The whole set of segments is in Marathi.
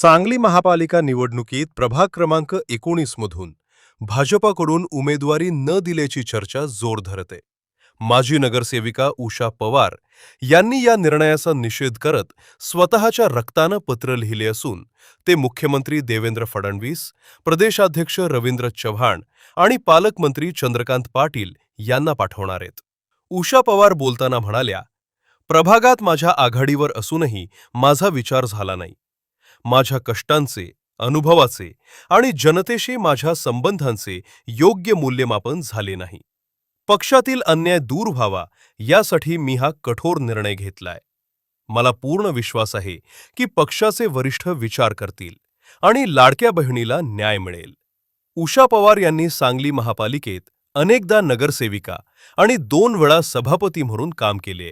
सांगली महापालिका निवडणुकीत प्रभाग क्रमांक 19 मधून भाजपाकडून उमेदवारी न दिल्याची चर्चा जोर धरते. माजी नगरसेविका उषा पवार यांनी या निर्णयाचा निषेध करत स्वतःच्या रक्तानं पत्र लिहिले असून ते मुख्यमंत्री देवेंद्र फडणवीस, प्रदेशाध्यक्ष रवींद्र चव्हाण आणि पालकमंत्री चंद्रकांत पाटील यांना पाठवणार आहेत. उषा पवार बोलताना म्हणाल्या, प्रभागात माझ्या आघाडीवर असूनही माझा विचार झाला नाही. माझ्या कष्टांचे, अनुभवाचे आणि जनतेशी माझ्या संबंधांचे योग्य मूल्यमापन झाले नाही. पक्षातील अन्याय दूर व्हावा यासाठी मी हा कठोर निर्णय घेतलाय. मला पूर्ण विश्वास आहे की पक्षाचे वरिष्ठ विचार करतील आणि लाडक्या बहिणीला न्याय मिळेल. उषा पवार यांनी सांगली महापालिकेत अनेकदा नगरसेविका आणि 2 वेळा सभापती म्हणून काम केले.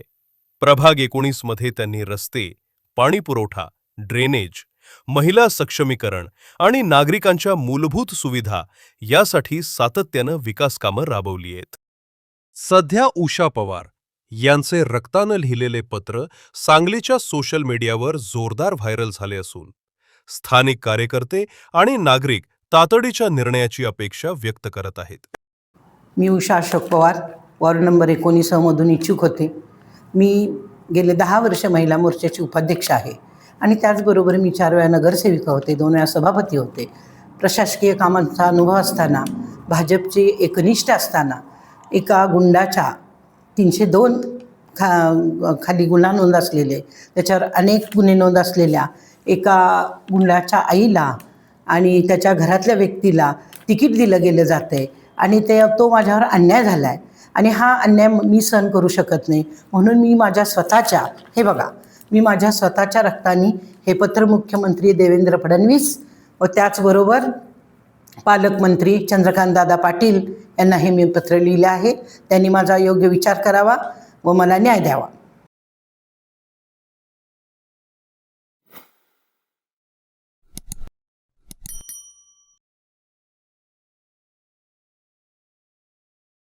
प्रभाग 19 मध्ये त्यांनी रस्ते, पाणीपुरवठा, ड्रेनेज, महिला सक्षमीकरण आणि नागरिकांच्या मूलभूत सुविधा यासाठी सातत्यानं विकास कामं राबवली आहेत. सध्या उषा पवार यांचे रक्तानं लिहिलेले पत्र सांगलीच्या सोशल मीडियावर जोरदार व्हायरल झाले असून स्थानिक कार्यकर्ते आणि नागरिक तातडीच्या निर्णयाची अपेक्षा व्यक्त करत आहेत. मी उषा अशोक पवार, वॉर्ड नंबर 19 मधून इच्छुक होते. मी गेले 10 वर्ष महिला मोर्चाची उपाध्यक्ष आहे आणि त्याचबरोबर मी 4 वेळा नगरसेविका होते, 2 वेळा सभापती होते. प्रशासकीय कामांचा अनुभव असताना, भाजपचे एकनिष्ठ असताना, एका गुंडाच्या 302 खाली गुन्हा नोंद असलेले, त्याच्यावर अनेक गुन्हे नोंद असलेल्या एका गुंडाच्या आईला आणि त्याच्या घरातल्या व्यक्तीला तिकीट दिलं गेलं जातंय आणि तो माझ्यावर अन्याय झाला आहे आणि हा अन्याय मी सहन करू शकत नाही. म्हणून मी माझ्या स्वतःच्या रक्ताने हे पत्र मुख्यमंत्री देवेंद्र फडणवीस व त्याचबरोबर पालकमंत्री चंद्रकांतदादा पाटील यांना हे मी पत्र लिहिले आहे. त्यांनी माझा योग्य विचार करावा व मला न्याय द्यावा.